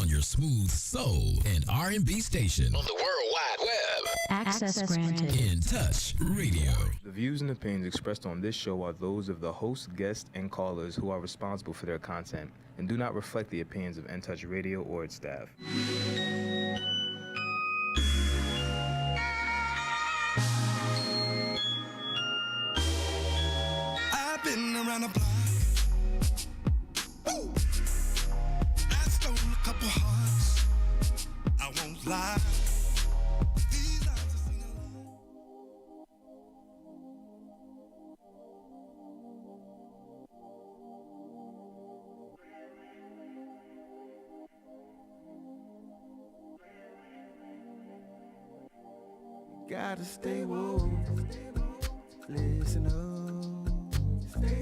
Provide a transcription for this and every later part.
on your smooth soul and R&B station on the World Wide Web. Access granted. In Touch Radio. The views and opinions expressed on this show are those of the host, guests, and callers who are responsible for their content and do not reflect the opinions of In Touch Radio or its staff. I've been around the block. Woo! I stole a couple hearts. I won't lie. These eyes have seen a lot. Gotta stay woke. Listen up.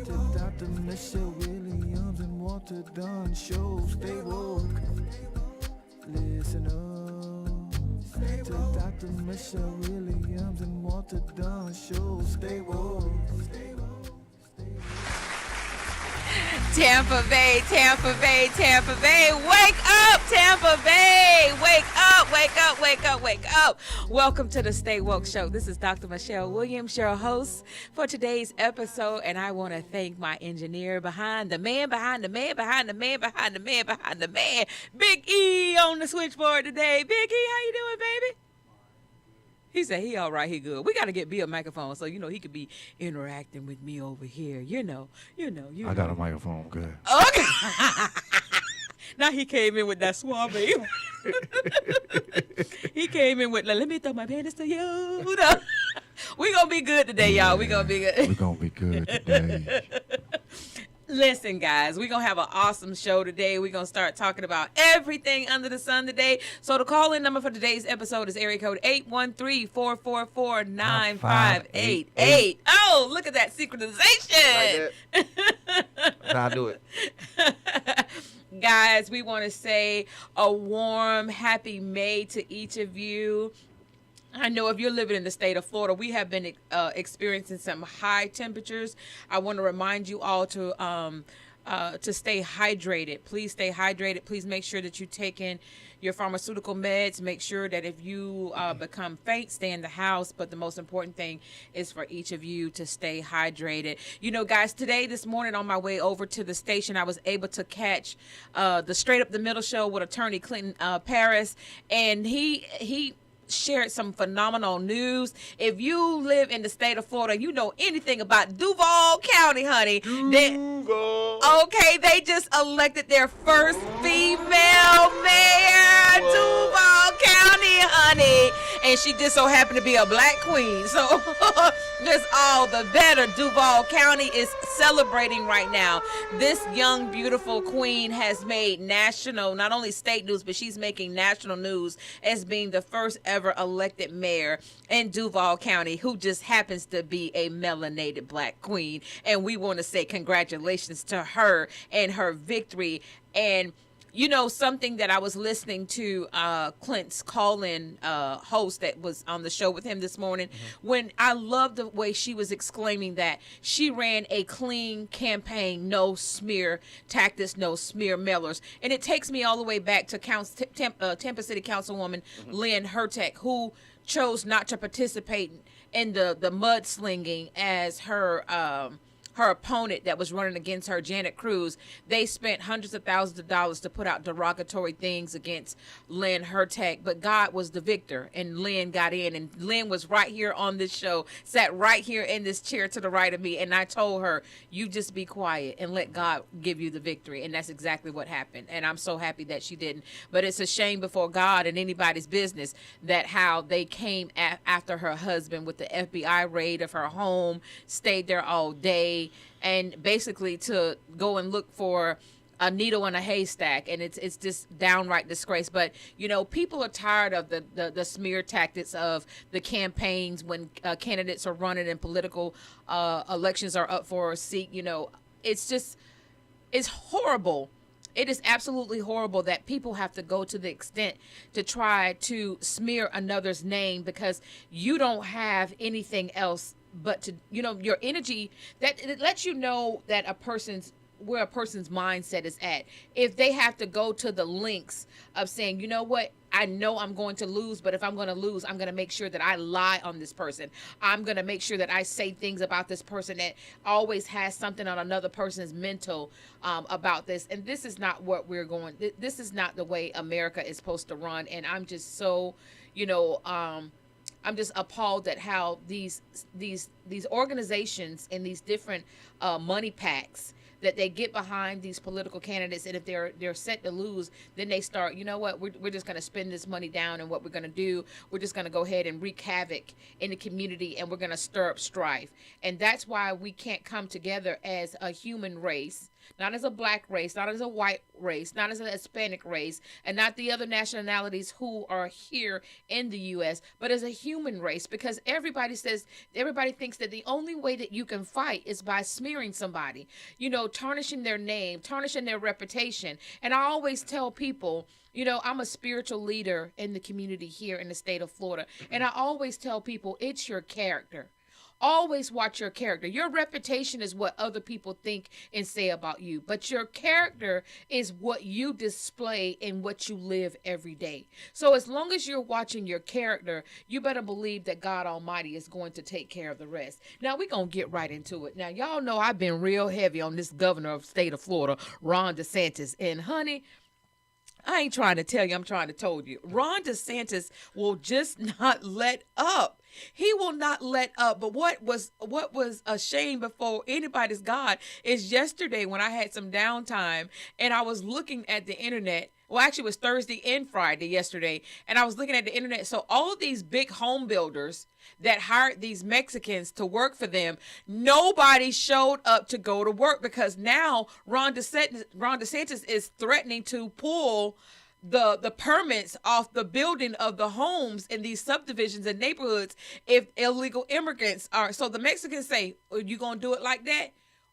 To Dr. Michelle Williams and Walter Dunn show. Stay woke. Listen up. To Dr. Michelle Williams and Walter Dunn show. Stay woke. Tampa Bay, Tampa Bay, Tampa Bay. Wake up, Tampa Bay. Wake up, wake up, wake up, wake up. Welcome to the Stay Woke Show. This is Dr. Michelle Williams, your host for today's episode. And I want to thank my engineer behind the man, behind the man, behind the man, behind the man, behind the man. Big E on the switchboard today. Big E, how you doing, baby? He said he all right, he good. We got to get B a microphone so, he could be interacting with me over here. You know. I got a microphone, good. Okay. Now he came in with that suave. He came in with, let me throw my panties to you. We going to be good today, y'all. We going to be good. We're going to be good today. Listen, guys, we're going to have an awesome show today. We're going to start talking about everything under the sun today. So the call-in number for today's episode is area code 813-444-9588. Oh, look at that synchronization. Like I'll do it. Guys, we want to say a warm, happy May to each of you. I know if you're living in the state of Florida, we have been experiencing some high temperatures. I want to remind you all to stay hydrated. Please stay hydrated. Please make sure that you're taking your pharmaceutical meds. Make sure that if you become faint, stay in the house. But the most important thing is for each of you to stay hydrated. Guys, this morning on my way over to the station, I was able to catch the Straight Up the Middle show with attorney Clinton Paris, and he shared some phenomenal news. If you live in the state of Florida, you know anything about Duval County, honey. They just elected their first female mayor, Duval County, honey. And she just so happened to be a black queen. So just all the better. Duval County is celebrating right now. This young, beautiful queen has made national, not only state news, but she's making national news as being the first ever elected mayor in Duval County, who just happens to be a melanated black queen. And we want to say congratulations to her and her victory. And something that I was listening to Clint's call-in host that was on the show with him this morning, when I loved the way she was exclaiming that she ran a clean campaign, no smear tactics, no smear mailers. And it takes me all the way back to Tampa City Councilwoman Lynn Hertek, who chose not to participate in the mudslinging as her opponent that was running against her, Janet Cruz. They spent hundreds of thousands of dollars to put out derogatory things against Lynn Hertek, but God was the victor, and Lynn got in, and Lynn was right here on this show, sat right here in this chair to the right of me, and I told her, you just be quiet and let God give you the victory, and that's exactly what happened, and I'm so happy that she didn't. But it's a shame before God and anybody's business that how they came after her husband with the FBI raid of her home, stayed there all day, and basically to go and look for a needle in a haystack, and it's just downright disgrace. But people are tired of the smear tactics of the campaigns when candidates are running and political elections are up for a seat. It's horrible. It is absolutely horrible that people have to go to the extent to try to smear another's name because you don't have anything else but to, your energy, that it lets you know that a person's where a person's mindset is at. If they have to go to the links of saying, you know what, I know I'm going to lose, but if I'm going to lose, I'm going to make sure that I lie on this person. I'm going to make sure that I say things about this person that always has something on another person's mental about this. And this is not what we're going. This is not the way America is supposed to run. And I'm just so, I'm just appalled at how these organizations and these different money packs that they get behind these political candidates, and if they're set to lose, then they start, you know what, we're just going to spend this money down, and what we're going to do, we're just going to go ahead and wreak havoc in the community, and we're going to stir up strife. And that's why we can't come together as a human race, not as a black race, not as a white race, not as a Hispanic race, and not the other nationalities who are here in the U.S., but as a human race, because everybody thinks that the only way that you can fight is by smearing somebody, tarnishing their name, tarnishing their reputation. And I always tell people, I'm a spiritual leader in the community here in the state of Florida, and I always tell people, it's your character. Always watch your character. Your reputation is what other people think and say about you, but your character is what you display and what you live every day. So as long as you're watching your character, you better believe that God Almighty is going to take care of the rest. Now we're going to get right into it. Now, y'all know I've been real heavy on this governor of the state of Florida, Ron DeSantis. And honey, I ain't trying to tell you, I'm trying to tell you. Ron DeSantis will just not let up. He will not let up. But what was a shame before anybody's God is yesterday when I had some downtime and I was looking at the internet. Well, actually, it was Thursday and Friday yesterday, and I was looking at the internet. So all of these big home builders that hired these Mexicans to work for them, nobody showed up to go to work because now Ron DeSantis is threatening to pull the permits off the building of the homes in these subdivisions and neighborhoods if illegal immigrants are. So the Mexicans say, are you going to do it like that?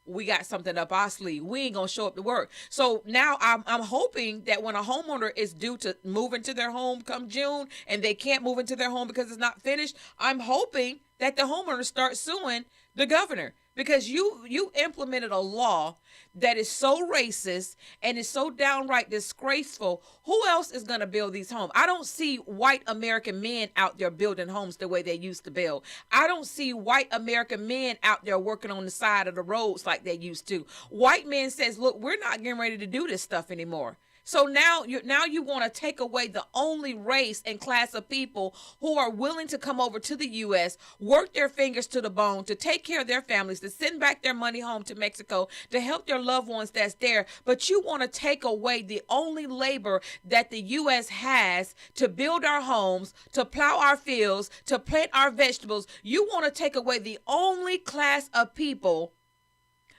We got something up our sleeve. We ain't going to show up to work. So now I'm hoping that when a homeowner is due to move into their home come June and they can't move into their home because it's not finished, I'm hoping that the homeowner starts suing the governor, because you implemented a law that is so racist and is so downright disgraceful. Who else is going to build these homes? I don't see white American men out there building homes the way they used to build. I don't see white American men out there working on the side of the roads like they used to. White men says, look, we're not getting ready to do this stuff anymore. So now you want to take away the only race and class of people who are willing to come over to the U.S., work their fingers to the bone, to take care of their families, to send back their money home to Mexico, to help their loved ones that's there. But you want to take away the only labor that the U.S. has to build our homes, to plow our fields, to plant our vegetables. You want to take away the only class of people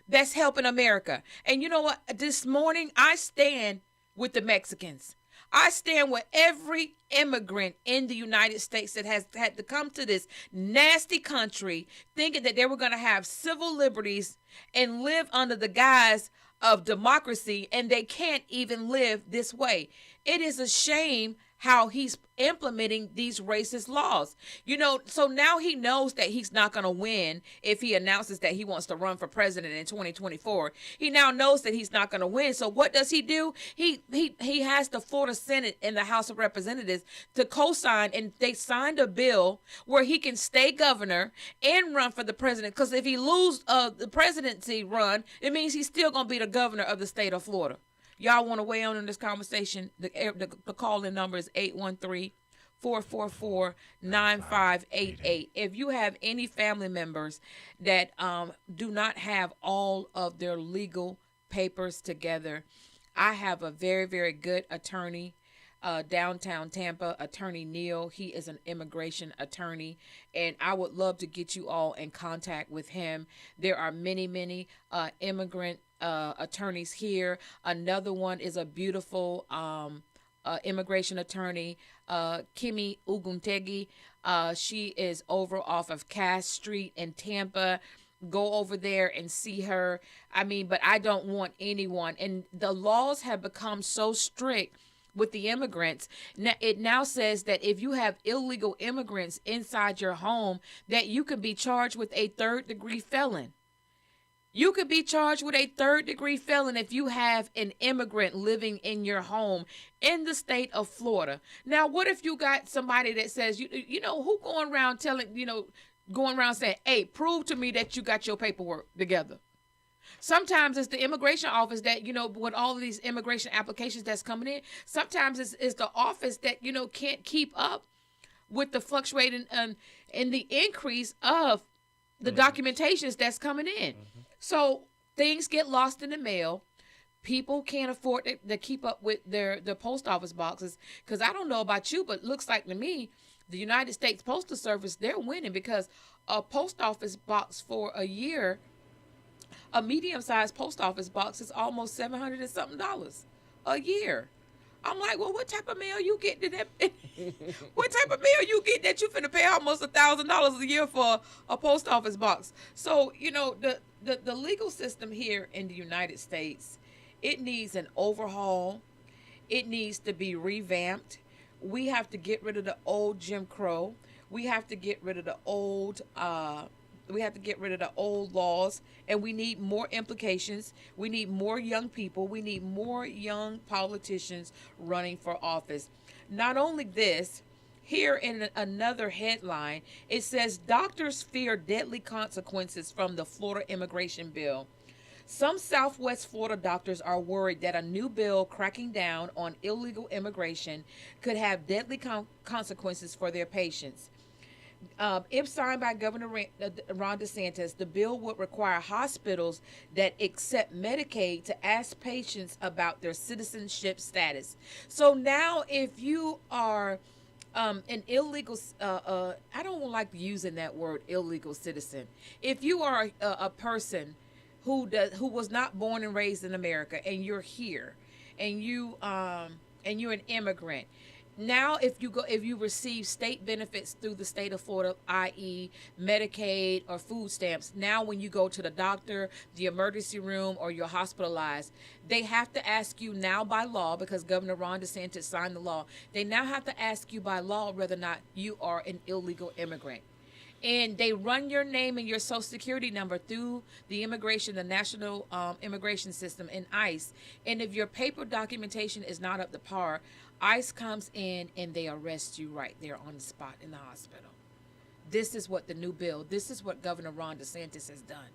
that's helping America. And you know what? This morning, I stand with the Mexicans. I stand with every immigrant in the United States that has had to come to this nasty country thinking that they were going to have civil liberties and live under the guise of democracy, and they can't even live this way. It is a shame how he's implementing these racist laws. So now he knows that he's not going to win if he announces that he wants to run for president in 2024. He now knows that he's not going to win. So what does he do? He has the Florida Senate and the House of Representatives to co-sign, and they signed a bill where he can stay governor and run for the president. Because if he loses the presidency run, it means he's still going to be the governor of the state of Florida. Y'all want to weigh in on this conversation? The call-in number is 813-444-9588. If you have any family members that do not have all of their legal papers together, I have a very, very good attorney downtown Tampa, Attorney Neal. He is an immigration attorney, and I would love to get you all in contact with him. There are many, many immigrant attorneys here. Another one is a beautiful immigration attorney, Kimi Uguntegi. She is over off of Cass Street in Tampa. Go over there and see her. But I don't want anyone. And the laws have become so strict with the immigrants. Now, it now says that if you have illegal immigrants inside your home, that you can be charged with a third-degree felon. You could be charged with a third-degree felon if you have an immigrant living in your home in the state of Florida. Now, what if you got somebody that says, you know, who going around telling, going around saying, hey, prove to me that you got your paperwork together. Sometimes it's the immigration office that, with all of these immigration applications that's coming in, sometimes it's the office that, can't keep up with the fluctuating and the increase of the documentations that's coming in. Mm-hmm. So things get lost in the mail. People can't afford to keep up with their post office boxes. Because I don't know about you, but it looks like to me, the United States Postal Service, they're winning because a post office box for a year, a medium-sized post office box is almost $700 and something a year. I'm like, well, what type of mail you get that? What type of mail you get that you finna pay almost $1,000 a year for a post office box? So, the legal system here in the United States, it needs an overhaul. It needs to be revamped. We have to get rid of the old Jim Crow. We have to get rid of the old laws, and we need more implications. We need more young people. We need more young politicians running for office. Not only this, here in another headline, it says doctors fear deadly consequences from the Florida immigration bill. Some Southwest Florida doctors are worried that a new bill cracking down on illegal immigration could have deadly consequences for their patients. If signed by Governor Ron DeSantis, the bill would require hospitals that accept Medicaid to ask patients about their citizenship status. So now if you are an illegal, I don't like using that word, illegal citizen. If you are a person who was not born and raised in America and you're here and you're an immigrant, now, if you receive state benefits through the state of Florida, i.e. Medicaid or food stamps, now when you go to the doctor, the emergency room, or you're hospitalized, they have to ask you now by law, because Governor Ron DeSantis signed the law, they now have to ask you by law whether or not you are an illegal immigrant. And they run your name and your social security number through the national immigration system in ICE. And if your paper documentation is not up to par, ICE comes in and they arrest you right there on the spot in the hospital. This is what the new bill, this is what Governor Ron DeSantis has done.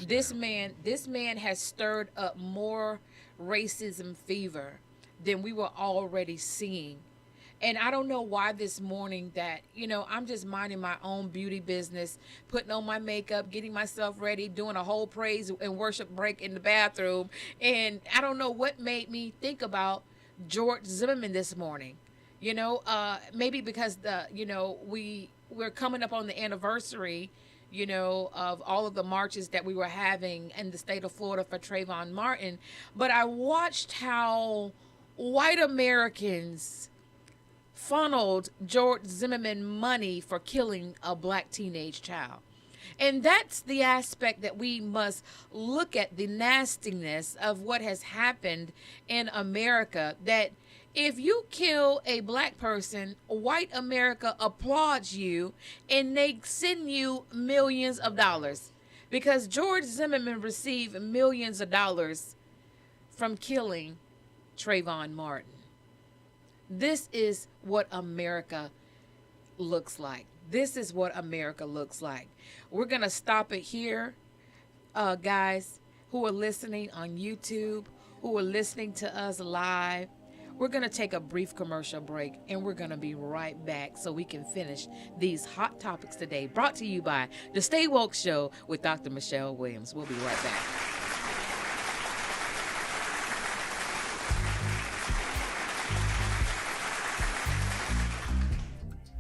This man has stirred up more racism fever than we were already seeing. And I don't know why this morning that, I'm just minding my own beauty business, putting on my makeup, getting myself ready, doing a whole praise and worship break in the bathroom. And I don't know what made me think about George Zimmerman this morning. Maybe because we're coming up on the anniversary, of all of the marches that we were having in the state of Florida for Trayvon Martin. But I watched how white Americans funneled George Zimmerman money for killing a black teenage child. And that's the aspect that we must look at, the nastiness of what has happened in America, that if you kill a black person, white America applauds you and they send you millions of dollars, because George Zimmerman received millions of dollars from killing Trayvon Martin. This is what America looks like. This is what America looks like. We're going to stop it here, guys who are listening on YouTube, who are listening to us live. We're going to take a brief commercial break, and we're going to be right back so we can finish these hot topics today, brought to you by The Stay Woke Show with Dr. Michelle Williams. We'll be right back.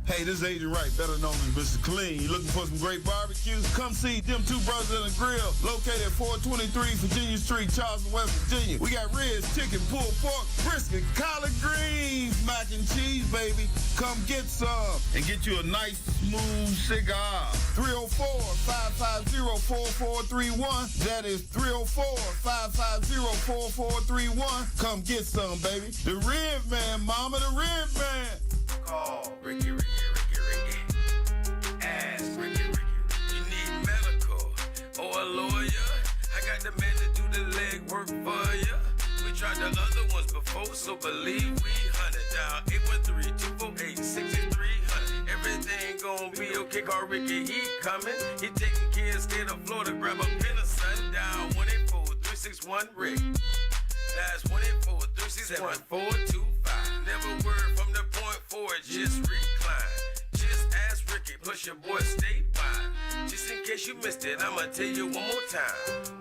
Hey, this is Agent Wright, better known as Mr. Clean. You looking for some great barbecues? Come see them two brothers in the grill, located at 423 Virginia Street, Charleston, West Virginia. We got ribs, chicken, pulled pork, brisket, collard greens, mac and cheese, baby. Come get some and get you a nice, smooth cigar. 304-550-4431. That is 304-550-4431. Come get some, baby. The Rib Man, mama, the Rib Man. Call Ricky. Ask Ricky. You need medical or a lawyer? believe we 100 down 813-248-6300. Everything gon' be okay. Call Ricky, he coming. He taking kids scared of Florida. Grab a pen of sundown 184-361 Rick. That's 184-361-425. Never word from the point forward, just recline. Just ask Ricky, plus your boy statewide. Just in case you missed it, I'ma tell you one more time.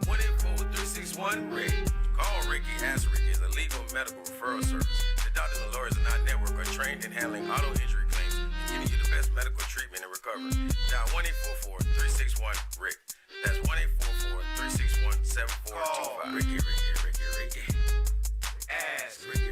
184-361 Rick. Call Ricky, ask Ricky. Is a legal medical referral service. The doctors and lawyers in our network are trained in handling auto injury claims and giving you the best medical treatment and recovery. Dial 1-844-361 Rick. That's 1-844-361-7425. Ricky. Ask Ricky.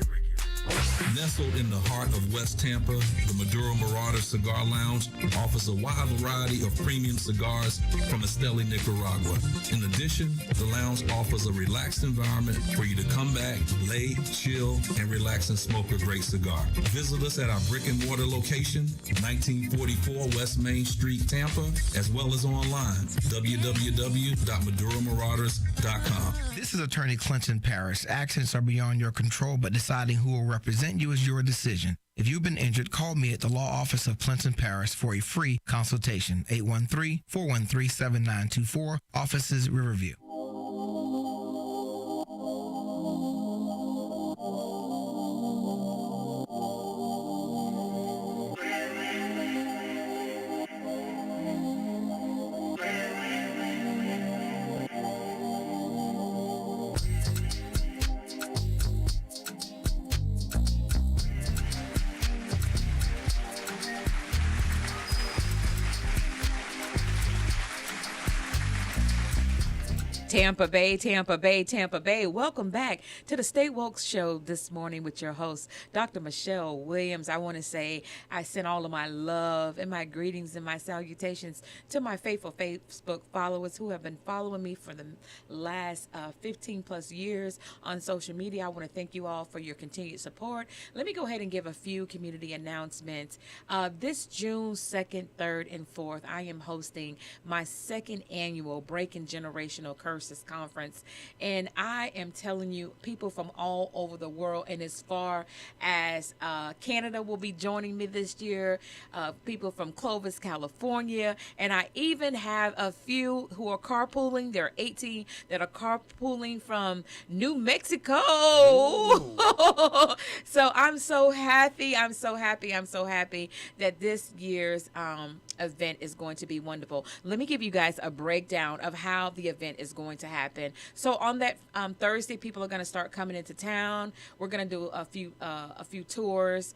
Nestled in the heart of West Tampa, the Maduro Marauder Cigar Lounge offers a wide variety of premium cigars from Esteli, Nicaragua. In addition, the lounge offers a relaxed environment for you to come back, lay, chill, and relax and smoke a great cigar. Visit us at our brick and mortar location, 1944 West Main Street, Tampa, as well as online, www.maduromarauders.com. This is Attorney Clinton Parrish. Accidents are beyond your control, but deciding who will represent you is your decision. If you've been injured, call me at the law office of Clinton Parrish for a free consultation. 813-413-7924. Offices Riverview. Tampa Bay, Tampa Bay, Tampa Bay. Welcome back to the Stay Woke Show this morning with your host, Dr.Michelle Williams. I want to say I send all of my love and my greetings and my salutations to my faithful Facebook followers who have been following me for the last 15 plus years on social media. I want to thank you all for your continued support. Let me go ahead and give a few community announcements. This June 2nd, 3rd, and 4th, I am hosting my second annual Breaking Generational Curses Conference. And I am telling you, people from all over the world, and as far as Canada will be joining me this year, people from Clovis, California, and I even have a few who are carpooling. There are 18 that are carpooling from New Mexico. So I'm so happy. I'm so happy that this year's event is going to be wonderful. Let me give you guys a breakdown of how the event is going to happen. So on that Thursday, people are going to start coming into town. We're going to do a few tours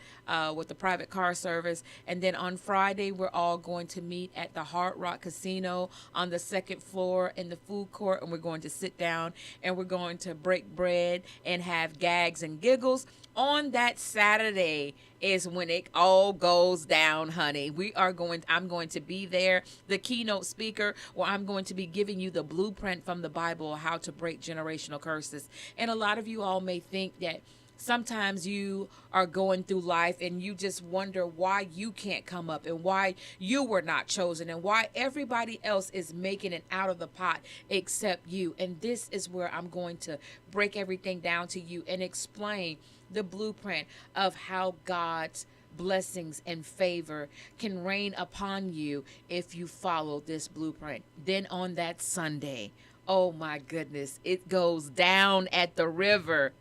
with the private car service, and then on Friday we're all going to meet at the Hard Rock Casino on the second floor in the food court, and we're going to sit down and we're going to break bread and have gags and giggles. On that Saturday is when it all goes down, honey. I'm going to be there, the keynote speaker, where I'm going to be giving you the blueprint from the Bible, how to break generational curses. And a lot of you all may think that sometimes you are going through life and you just wonder why you can't come up and why you were not chosen and why everybody else is making it out of the pot except you. And this is where I'm going to break everything down to you and explain the blueprint of how God's blessings and favor can rain upon you if you follow this blueprint. Then on that Sunday, oh my goodness, it goes down at the river.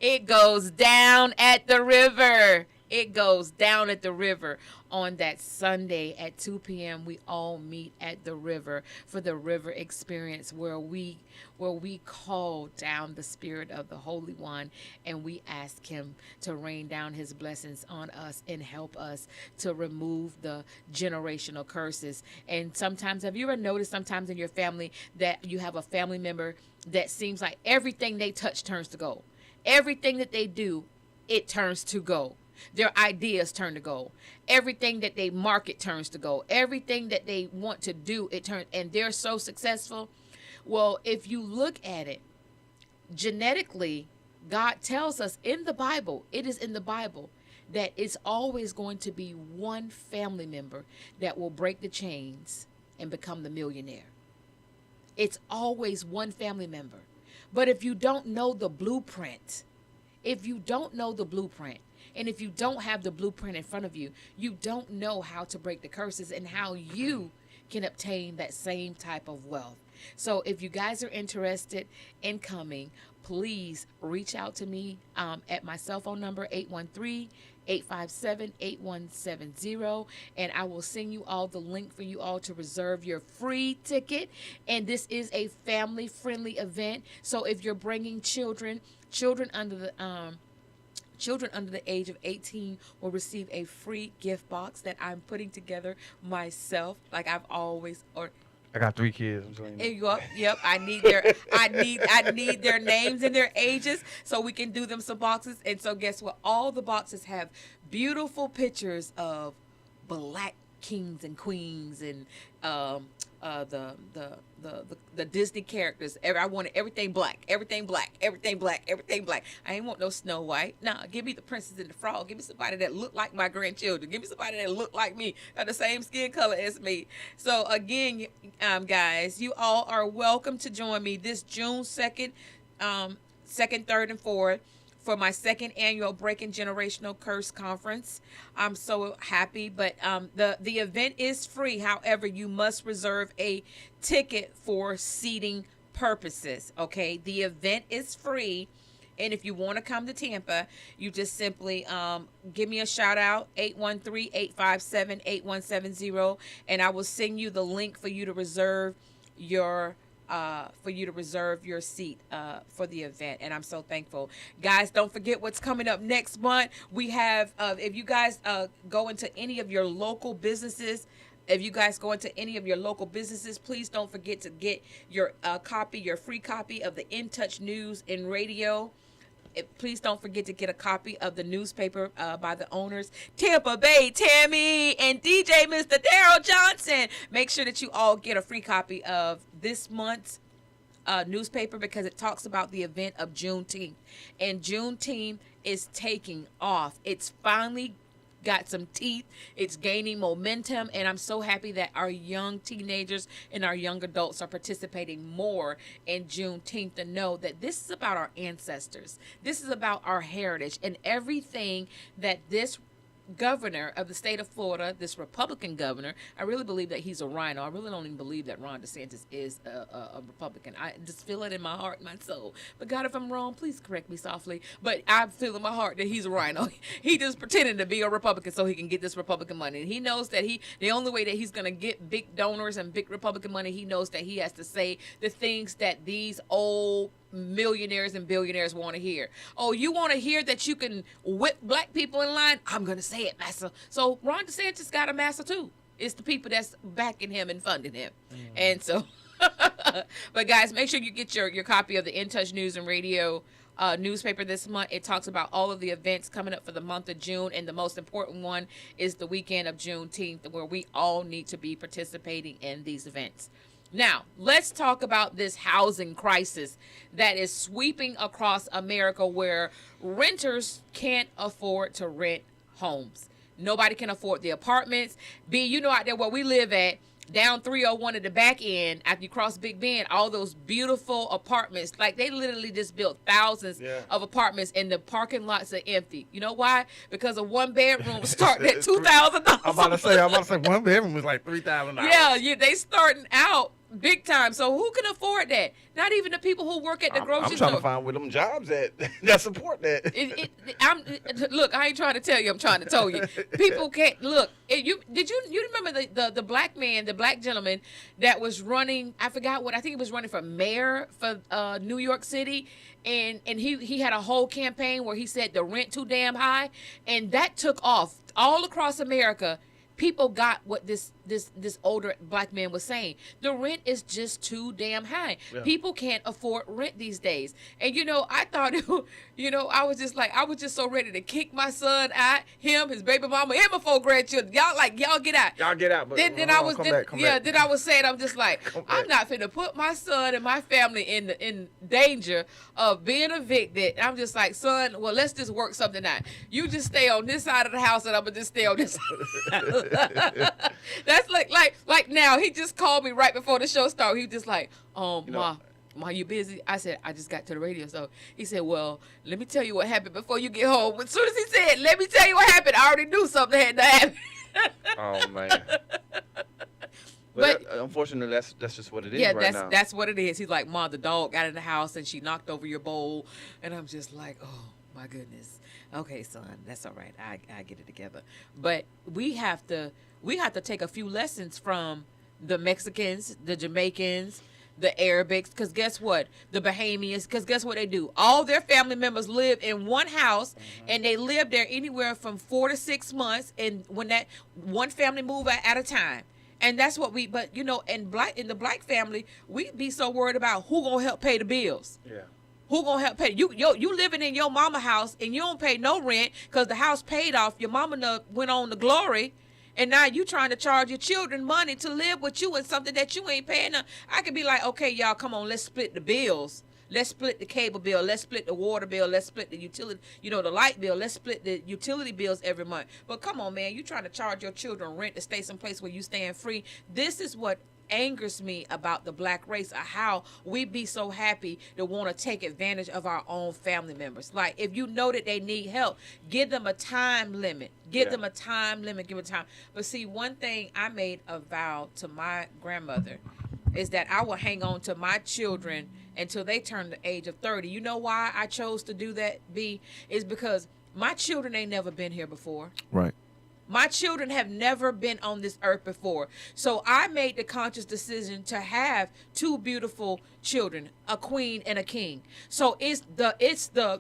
It goes down at the river. It goes down at the river. On that Sunday at 2 p.m., we all meet at the river for the river experience, where we call down the Spirit of the Holy One and we ask him to rain down his blessings on us and help us to remove the generational curses. And sometimes, have you ever noticed sometimes in your family that you have a family member that seems like everything they touch turns to gold? Everything that they do, it turns to gold. Their ideas turn to gold. Everything that they market turns to gold. Everything that they want to do, it turns, and they're so successful. Well, if you look at it, genetically, God tells us in the Bible, it is in the Bible, that it's always going to be one family member that will break the chains and become the millionaire. It's always one family member. But if you don't know the blueprint, if you don't know the blueprint, and if you don't have the blueprint in front of you, you don't know how to break the curses and how you can obtain that same type of wealth. So if you guys are interested in coming, please reach out to me at my cell phone number, 813-857-8170, and I will send you all the link for you all to reserve your free ticket. And this is a family-friendly event, so if you're bringing children under the age of 18 will receive a free gift box that I'm putting together myself, like I've always. Or I got 3 kids. I'm telling you. Yep. I need their names and their ages so we can do them some boxes. And so guess what? All the boxes have beautiful pictures of black kings and queens and the Disney characters. I wanted everything black. I ain't want no Snow White. Nah, give me the Princess and the Frog. Give me somebody that look like my grandchildren. Give me somebody that look like me, got the same skin color as me. So again, guys, you all are welcome to join me this June 2nd, 2nd, 3rd, and 4th. For my 2nd annual Breaking Generational Curse Conference. I'm so happy, but the event is free. However, you must reserve a ticket for seating purposes, okay? The event is free, and if you want to come to Tampa, you just simply give me a shout out, 813-857-8170, and I will send you the link for you to reserve your seat for the event. And I'm so thankful. Guys, don't forget what's coming up next month. We have, if you guys go into any of your local businesses, please don't forget to get your free copy of the In Touch News and Radio. Please don't forget to get a copy of the newspaper by the owners, Tampa Bay Tammy and DJ Mr. Daryl Johnson. Make sure that you all get a free copy of this month's newspaper because it talks about the event of Juneteenth. And Juneteenth is taking off. It's finally got some teeth. It's gaining momentum, and I'm so happy that our young teenagers and our young adults are participating more in Juneteenth to know that this is about our ancestors. This is about our heritage and everything that this governor of the state of Florida, this Republican governor, I really believe that he's a rhino. I really don't even believe that Ron DeSantis is a Republican. I just feel it in my heart and my soul. But God, if I'm wrong, please correct me softly. But I feel in my heart that he's a rhino. He just pretending to be a Republican so he can get this Republican money. And he knows that the only way that he's going to get big donors and big Republican money, he knows that he has to say the things that these old millionaires and billionaires want to hear. Oh, you want to hear that you can whip black people in line? I'm going to say it, massa. So Ron DeSantis got a massa too. It's the people that's backing him and funding him. And so, but guys, make sure you get your copy of the In Touch News and Radio newspaper this month. It talks about all of the events coming up for the month of June, and the most important one is the weekend of Juneteenth, where we all need to be participating in these events. Now, let's talk about this housing crisis that is sweeping across America, where renters can't afford to rent homes. Nobody can afford the apartments. Out there where we live at, down 301 at the back end, after you cross Big Bend, all those beautiful apartments, like they literally just built thousands of apartments and the parking lots are empty. You know why? Because a one bedroom starting at $2,000. I'm about to say one bedroom was like $3,000. Yeah, they starting out big time. So who can afford that? Not even the people who work at the grocery store. I'm trying to find where them jobs at that support that. Look, I ain't trying to tell you. I'm trying to tell you. People can't look. You remember the black man, the black gentleman that was running? I forgot what. I think he was running for mayor for New York City, and he had a whole campaign where he said the rent too damn high, and that took off all across America. People got what this older black man was saying. The rent is just too damn high. Yeah. People can't afford rent these days. And I thought, I was just so ready to kick my son out, him, his baby mama, and my 4 grandchildren. Y'all get out. Y'all get out. But then I was saying, I'm just like, I'm not finna put my son and my family in danger of being evicted. I'm just like, son, well, let's just work something out. You just stay on this side of the house, and I'm gonna just stay on this side. That's like now. He just called me right before the show started. He was just like, Ma, "Are you busy?" I said, "I just got to the radio." So he said, "Well, let me tell you what happened before you get home." As soon as he said, "Let me tell you what happened," I already knew something had to happen. Oh man. But unfortunately, that's just what it is right now. That's what it is. He's like, "Mom, the dog got in the house and she knocked over your bowl," and I'm just like, "Oh my goodness. Okay, son, that's all right. I get it together." But we have to take a few lessons from the Mexicans, the Jamaicans, the Arabics, because guess what? The Bahamians, because guess what they do? All their family members live in one house, and they live there anywhere from 4 to 6 months, and when that one family move at a time. And that's what but in the black family, we be so worried about who gonna help pay the bills. Yeah. Who gonna help pay? You living in your mama house and you don't pay no rent because the house paid off. Your mama went on to glory, and now you trying to charge your children money to live with you and something that you ain't paying. I could be like, okay, y'all, come on, let's split the bills. Let's split the cable bill. Let's split the water bill. Let's split the utility, the light bill. Let's split the utility bills every month. But come on, man, you trying to charge your children rent to stay someplace where you staying free. This is what angers me about the black race, or how we be so happy to want to take advantage of our own family members. Like, if you know that they need help, give them a time limit. Give them a time limit. Give them time. But see, one thing I made a vow to my grandmother is that I will hang on to my children until they turn the age of 30. You know why I chose to do that, B? Is because my children ain't never been here before. Right. My children have never been on this earth before. So I made the conscious decision to have 2 beautiful children, a queen and a king. So it's the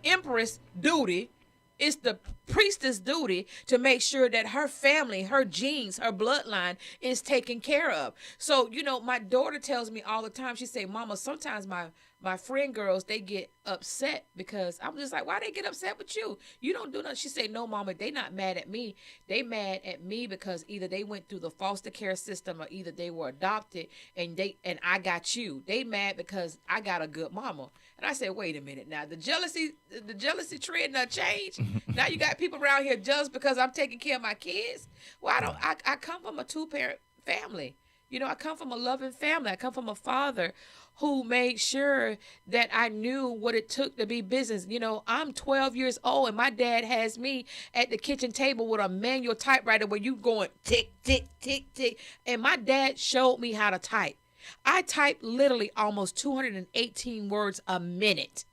empress duty, it's the priestess duty to make sure that her family, her genes, her bloodline is taken care of. So, my daughter tells me all the time, she say, "Mama, sometimes my friend girls, they get upset," because I'm just like, "Why they get upset with you? You don't do nothing." She say, "No, Mama, they not mad at me. They mad at me because either they went through the foster care system or either they were adopted and I got you. They mad because I got a good mama." And I said, "Wait a minute now. The jealousy trend not changed. Now you got people around here jealous because I'm taking care of my kids. Well, I come from a 2-parent family. I come from a loving family. I come from a father who made sure that I knew what it took to be business. I'm 12 years old and my dad has me at the kitchen table with a manual typewriter where you going tick, tick, tick, tick. And my dad showed me how to type. I type literally almost 218 words a minute.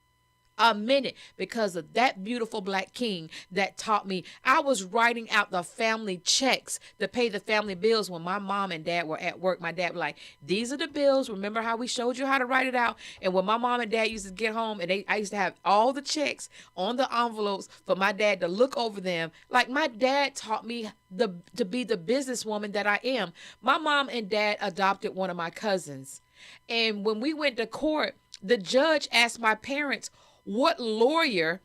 Because of that beautiful black king that taught me. I was writing out the family checks to pay the family bills when my mom and dad were at work. My dad was like, "These are the bills. Remember how we showed you how to write it out?" And when my mom and dad used to get home, and I used to have all the checks on the envelopes for my dad to look over them. Like, my dad taught me to be the businesswoman that I am. My mom and dad adopted one of my cousins. And when we went to court, the judge asked my parents, what lawyer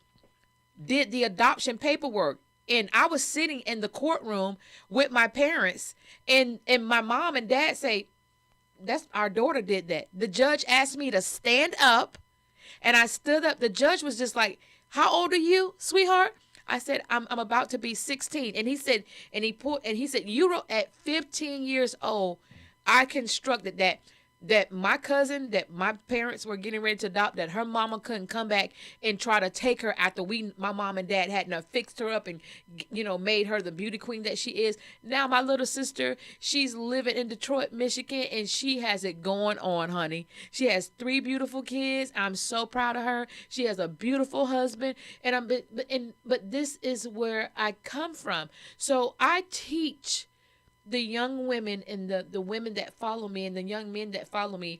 did the adoption paperwork. And I was sitting in the courtroom with my parents, and my mom and dad say, "That's our daughter did that." The judge asked me to stand up, and I stood up. The judge was just like, "How old are you, sweetheart?" I said, I'm about to be 16. And he said, "You wrote at 15 years old, I constructed that my cousin that my parents were getting ready to adopt, that her mama couldn't come back and try to take her after my mom and dad hadn't fixed her up and, made her the beauty queen that she is. Now my little sister, she's living in Detroit, Michigan, and she has it going on, honey. She has 3 beautiful kids. I'm so proud of her. She has a beautiful husband, but this is where I come from. So I teach the young women and the women that follow me and the young men that follow me,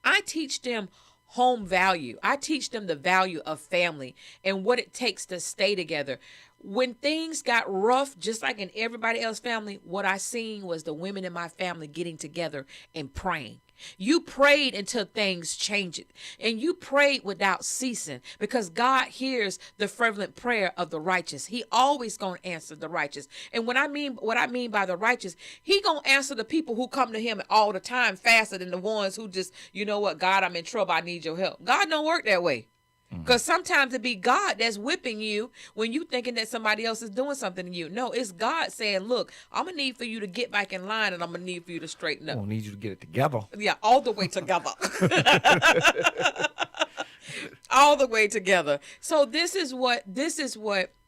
I teach them home value. I teach them the value of family and what it takes to stay together. When things got rough, just like in everybody else's family, what I seen was the women in my family getting together and praying. You prayed until things changed, and you prayed without ceasing, because God hears the fervent prayer of the righteous. He always gonna answer the righteous. And what I mean by the righteous, he gonna answer the people who come to him all the time faster than the ones who just, "You know what, God, I'm in trouble. I need your help." God don't work that way. Because sometimes it be God that's whipping you when you thinking that somebody else is doing something to you. No, it's God saying, look, I'm going to need for you to get back in line, and I'm going to need for you to straighten up. I need you to get it together. Yeah, all the way together. All the way together. So this is what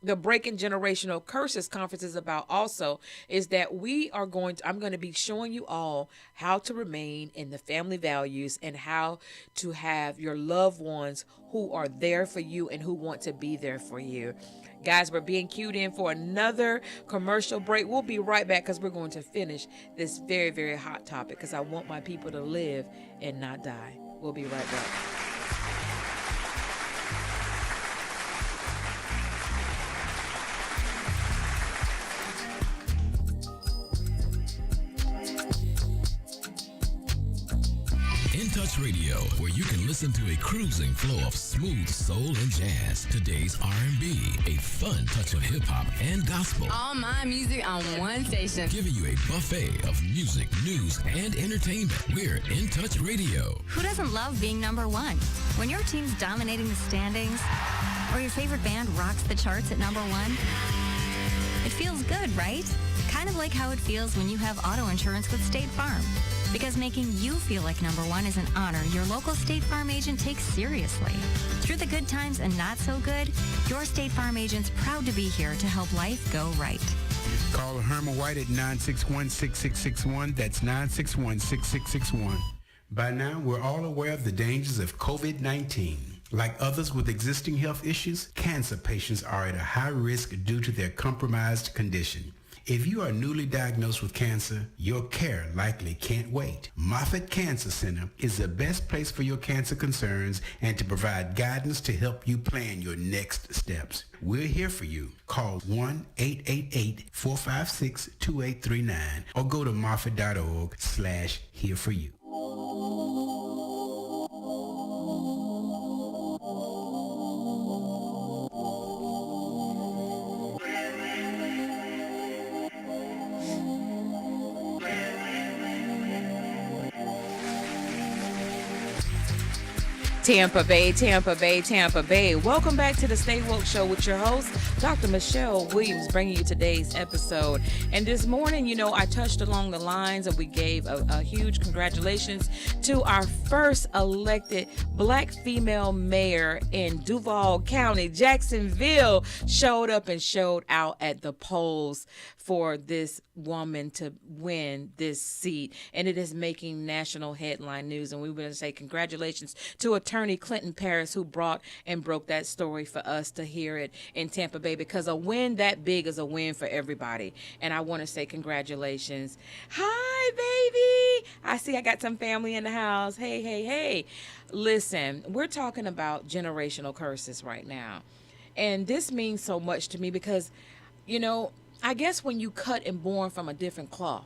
the Breaking Generational Curses conference is about also, is that I'm going to be showing you all how to remain in the family values and how to have your loved ones who are there for you and who want to be there for you. Guys, we're being cued in for another commercial break. We'll be right back because we're going to finish this very, very hot topic because I want my people to live and not die. We'll be right back. In Touch Radio, where you can listen to a cruising flow of smooth soul and jazz, today's R&B, a fun touch of hip-hop and gospel. All my music on one station. Giving you a buffet of music, news, and entertainment. We're In Touch Radio. Who doesn't love being number one? When your team's dominating the standings, or your favorite band rocks the charts at number one, it feels good, right? Kind of like how it feels when you have auto insurance with State Farm. Because making you feel like number one is an honor your local State Farm agent takes seriously. Through the good times and not so good, your State Farm agent's proud to be here to help life go right. Call Herman White at 961-6661. That's 961-6661. By now, we're all aware of the dangers of COVID-19. Like others with existing health issues, cancer patients are at a high risk due to their compromised condition. If you are newly diagnosed with cancer, your care likely can't wait. Moffitt Cancer Center is the best place for your cancer concerns and to provide guidance to help you plan your next steps. We're here for you. Call 1-888-456-2839 or go to moffitt.org/here-for-you. Tampa Bay, Tampa Bay, Tampa Bay. Welcome back to the Stay Woke Show with your host, DR.Michelle Williams, bringing you today's episode. And this morning, I touched along the lines and we gave a huge congratulations to our first elected black female mayor in Duval County. Jacksonville showed up and showed out at the polls for this woman to win this seat, and it is making national headline news. And we want to say congratulations to Attorney Clinton Paris, who brought and broke that story for us to hear it in Tampa Bay, because a win that big is a win for everybody. And I want to say congratulations. Hi, baby. I see I got some family in the house. Hey, hey, hey. Listen, we're talking about generational curses right now. And this means so much to me because, I guess when you cut and born from a different cloth,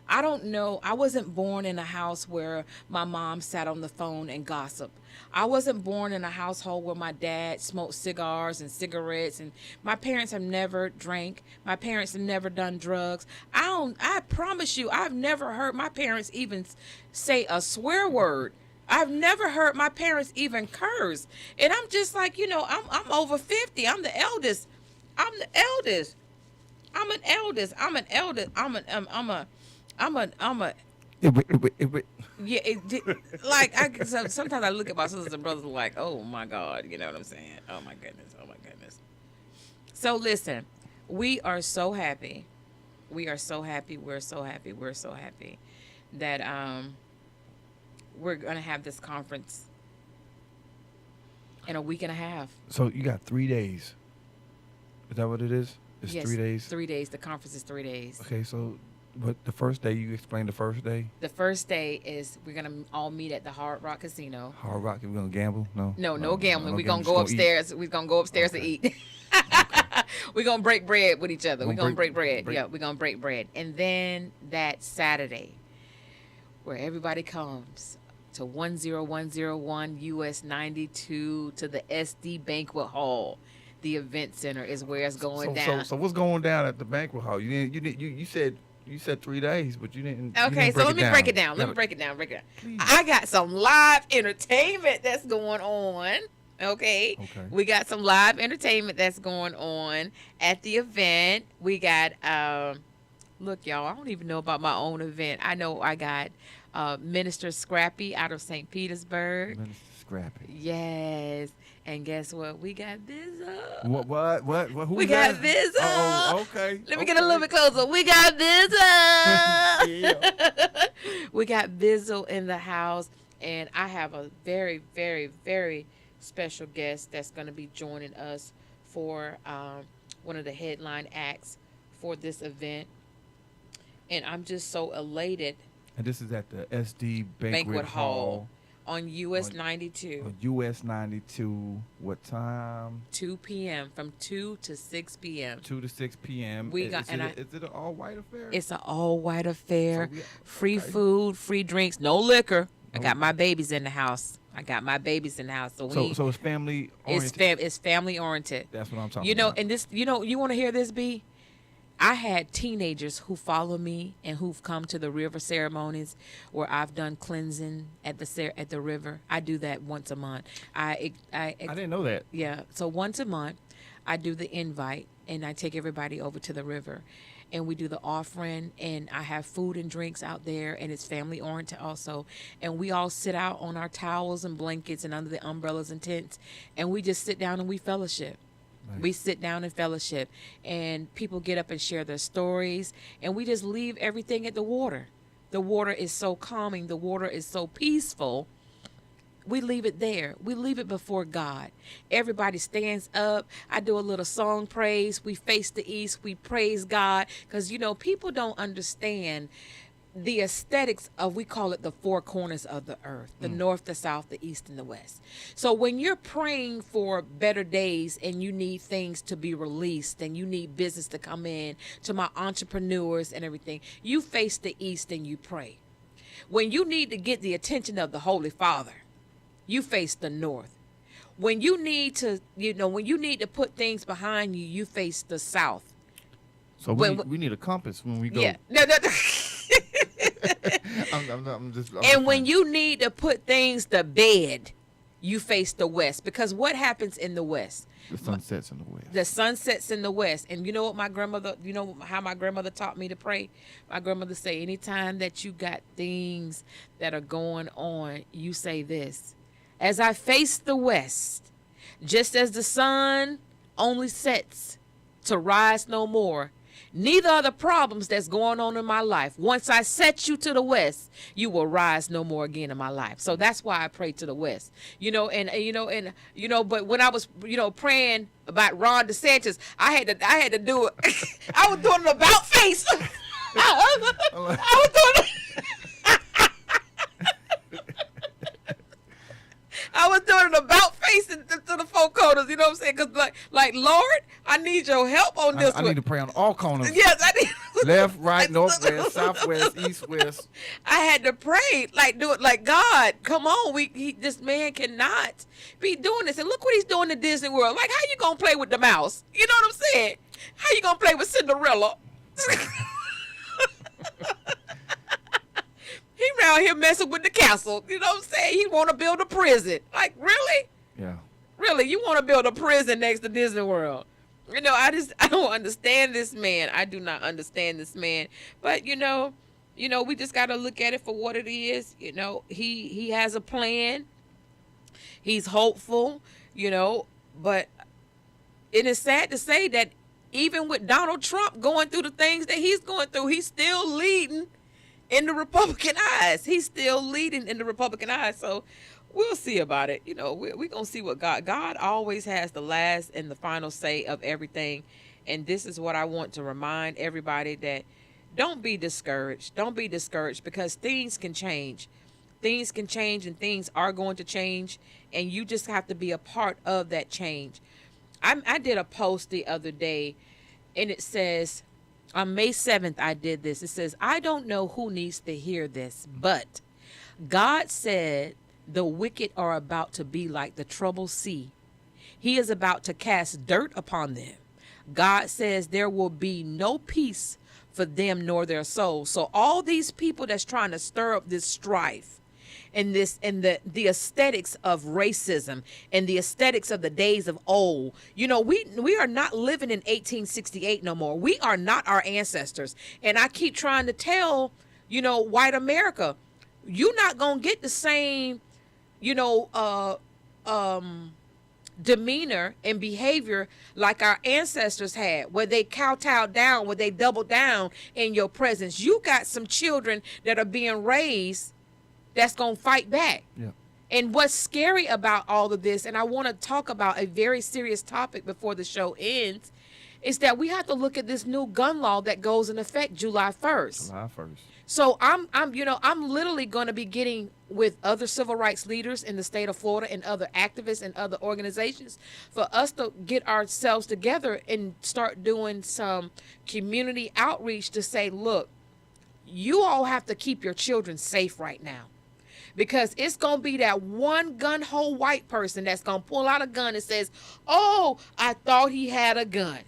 I don't know. I wasn't born in a house where my mom sat on the phone and gossiped. I wasn't born in a household where my dad smoked cigars and cigarettes, and my parents have never drank. My parents have never done drugs. I promise you, I've never heard my parents even say a swear word. I've never heard my parents even curse. And I'm just like, I'm over 50. I'm the eldest. I'm an eldest. Sometimes I look at my sisters and brothers like, oh my God, you know what I'm saying? Oh my goodness. So listen, we are so happy. We're so happy that we're gonna have this conference in a week and a half. So you got 3 days. Is that what it is? It's yes, 3 days? 3 days. The conference is 3 days. Okay, so but the first day, you explained the first day? The first day is we're going to all meet at the Hard Rock Casino. Hard Rock, we're going to gamble? No gambling. We're going to go upstairs. We're going to go upstairs to eat. We're going to break bread with each other. We're going to break bread. Yeah, we're going to break bread. And then that Saturday, where everybody comes to 10101 US 92 to the SD Banquet Hall. The event center is where it's going down. So what's going down at the banquet hall? You said 3 days, but you didn't. Okay, so let me break it down. I got some live entertainment that's going on. Okay. Okay. We got some live entertainment that's going on at the event. We got look, y'all, I don't even know about my own event. I know I got Minister Scrappy out of St. Petersburg. Minister Scrappy. Yes. And guess what? We got Vizzo. What? Who We that? got Vizzo. Oh, okay. Let me get a little bit closer. We got Vizzo. Yeah. We got Vizzo in the house. And I have a very, very, very special guest that's going to be joining us for one of the headline acts for this event. And I'm just so elated. And this is at the SD Banquet Hall on US 92. On US 92. What time? 2 p.m. from 2 to 6 p.m. 2 to 6 p.m. Is it an all-white affair? It's an all-white affair. So free food, free drinks, no liquor. I got my babies in the house. So it's family oriented. It's family oriented. That's what I'm talking about. And this, you want to hear this, B? I had teenagers who follow me and who've come to the river ceremonies where I've done cleansing at the river. I do that once a month. I didn't know that. Yeah. So once a month, I do the invite and I take everybody over to the river. And we do the offering, and I have food and drinks out there, and it's family oriented also. And we all sit out on our towels and blankets and under the umbrellas and tents, and we just sit down and we fellowship. Nice. We sit down and fellowship, and people get up and share their stories, and we just leave everything at the water. The water is so calming. The water is so peaceful. We leave it there. We leave it before God. Everybody stands up. I do a little song praise. We face the east. We praise God. Because, people don't understand the aesthetics of, we call it the four corners of the earth, the north, the south, the east, and the west. So when you're praying for better days and you need things to be released and you need business to come in, to my entrepreneurs and everything, you face the east and you pray. When you need to get the attention of the Holy Father, you face the north. When you need to, when you need to put things behind you, you face the south. So we need a compass when we go. Yeah. I'm when you need to put things to bed, you face the west. Because what happens in the west? The sun sets in the west. The sun sets in the west. And you know what how my grandmother taught me to pray? My grandmother say, anytime that you got things that are going on, you say this: as I face the west, just as the sun only sets to rise no more, neither are the problems that's going on in my life. Once I set you to the west, you will rise no more again in my life. So that's why I pray to the west. But when I was, praying about Ron DeSantis, I had to do it. I was doing an about face. I was doing an about face to the four corners, you know what I'm saying? Because, like, Lord, I need your help on this one. I need to pray on all corners. Yes, I need. Left, right, northwest, southwest, east, west. I had to pray, do it like, God, come on. This man cannot be doing this. And look what he's doing in Disney World. Like, how you going to play with the mouse? You know what I'm saying? How you going to play with Cinderella? He around here messing with the castle. You know what I'm saying? He want to build a prison. Like, really? Yeah. Really? You want to build a prison next to Disney World? I don't understand this man. I do not understand this man. But, we just got to look at it for what it is. He has a plan. He's hopeful, but it is sad to say that even with Donald Trump going through the things that he's going through, he's still leading in the Republican eyes. He's still leading in the Republican eyes. So we'll see about it. We're going to see what God always has the last and the final say of everything. And this is what I want to remind everybody, that don't be discouraged. Don't be discouraged, because things can change. Things can change, and things are going to change. And you just have to be a part of that change. I did a post the other day, and it says, on May 7th, I did this. It says, I don't know who needs to hear this, but God said the wicked are about to be like the troubled sea. He is about to cast dirt upon them. God says there will be no peace for them nor their souls. So all these people that's trying to stir up this strife and the aesthetics of racism and the aesthetics of the days of old. You know, we are not living in 1868 no more. We are not our ancestors. And I keep trying to tell, you know, white America, you're not going to get the same, you know, demeanor and behavior like our ancestors had, where they kowtowed down, where they doubled down in your presence. You got some children that are being raised that's going to fight back. Yeah. And what's scary about all of this, and I want to talk about a very serious topic before the show ends, is that we have to look at this new gun law that goes in effect July 1st. July 1st. So I'm literally going to be getting with other civil rights leaders in the state of Florida and other activists and other organizations for us to get ourselves together and start doing some community outreach to say, look, you all have to keep your children safe right now. Because it's going to be that one gun-ho white person that's going to pull out a gun and says, oh, I thought he had a gun.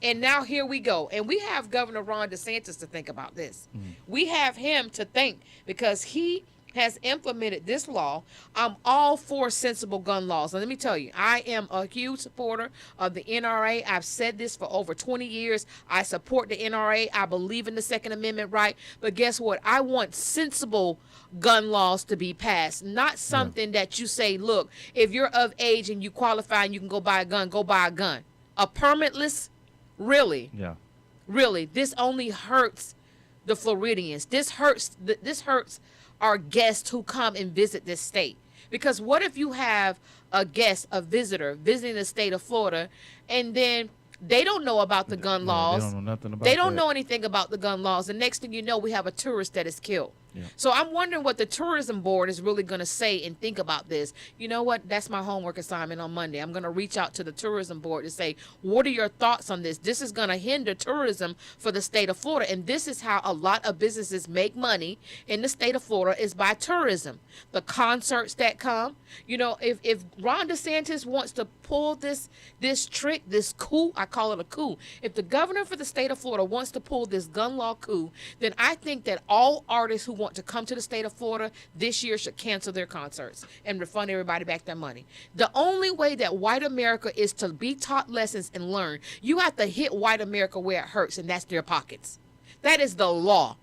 And now here we go. And we have Governor Ron DeSantis to think about this. We have him to think because he has implemented this law. I'm all for sensible gun laws. And let me tell you, I am a huge supporter of the NRA. I've said this for over 20 years. I support the NRA. I believe in the Second Amendment right. But guess what? I want sensible gun laws to be passed, not something that you say, look, if you're of age and you qualify and you can go buy a gun, go buy a gun. A permitless. Really? Yeah. Really, this only hurts the Floridians. This hurts our guests who come and visit this state. Because what if you have a guest, a visitor, visiting the state of Florida, and then they don't know about the gun laws. They don't know nothing about They don't that. know anything about the gun laws. The next thing you know, we have a tourist that is killed. Yeah. So I'm wondering what the tourism board is really going to say and think about this. You know what? That's my homework assignment on Monday. I'm going to reach out to the tourism board to say, what are your thoughts on this? This is going to hinder tourism for the state of Florida. And this is how a lot of businesses make money in the state of Florida is by tourism. The concerts that come. You know, if Ron DeSantis wants to pull this trick, this coup, I call it a coup. If the governor for the state of Florida wants to pull this gun law coup, then I think that all artists who want to come to the state of Florida this year should cancel their concerts and refund everybody back their money. The only way that white America is to be taught lessons and learn, you have to hit white America where it hurts, and that's their pockets. That is the law.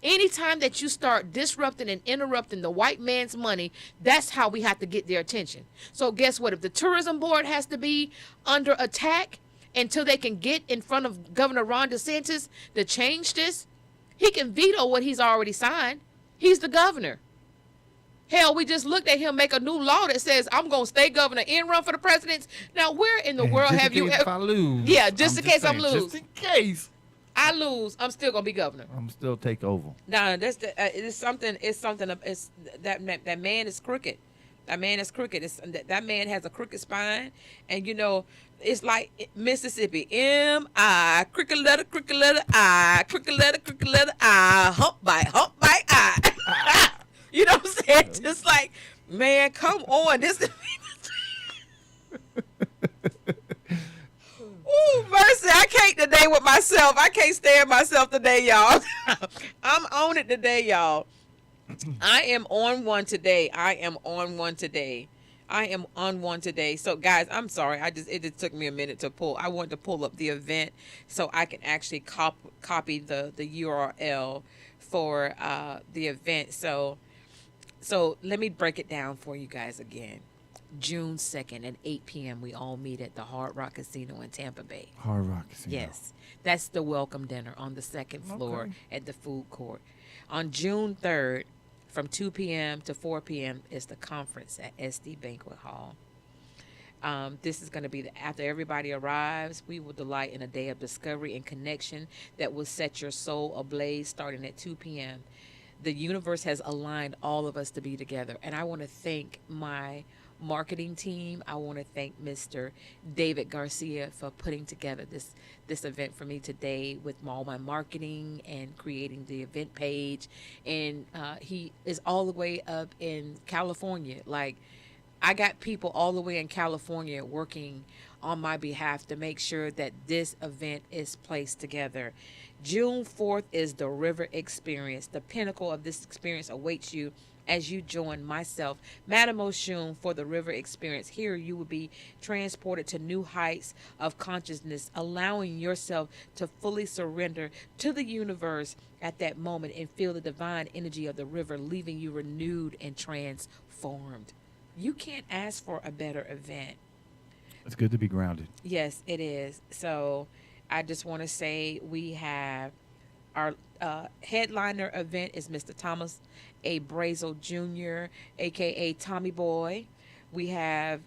Anytime that you start disrupting and interrupting the white man's money, that's how we have to get their attention. So guess what? If the tourism board has to be under attack until they can get in front of Governor Ron DeSantis to change this, he can veto what he's already signed. He's the governor. Hell, we just looked at him make a new law that says I'm going to stay governor and run for the presidency. Now, where in the world have you If I lose, Yeah, just in case I'm lose. Just in case I lose, I'm still going to be governor. I'm still take over. No, that's it's something. It's that man is crooked. That man is crooked. That man has a crooked spine, and you know it's like Mississippi. M-I, crooked letter I, crooked letter I, hump by I. You know what I'm saying? Just like, man, come on, this. Ooh, mercy, I can't today with myself. I can't stand myself today, y'all. I'm on it today, y'all. I am on one today. So, guys, I'm sorry. It just took me a minute to pull. I wanted to pull up the event so I can actually copy the URL for the event. So let me break it down for you guys again. June 2nd at 8 p.m. we all meet at the Hard Rock Casino in Tampa Bay. Hard Rock Casino. Yes, that's the welcome dinner on the second floor at the food court. On June 3rd, from 2 p.m. to 4 p.m. is the conference at SD Banquet Hall. This is going to be after everybody arrives. We will delight in a day of discovery and connection that will set your soul ablaze starting at 2 p.m. The universe has aligned all of us to be together, and I want to thank my marketing team. I want to thank Mr. David Garcia for putting together this event for me today with all my marketing and creating the event page. And he is all the way up in California. Like, I got people all the way in California working on my behalf to make sure that this event is placed together. June 4th is the River Experience. The pinnacle of this experience awaits you as you join myself, Madam Oshun, for the River Experience. Here you will be transported to new heights of consciousness, allowing yourself to fully surrender to the universe at that moment and feel the divine energy of the river, leaving you renewed and transformed. You can't ask for a better event. It's good to be grounded. Yes, it is. So I just want to say we have our headliner event is Mr. Thomas A. Brazel Jr., a.k.a. Tommy Boy. We have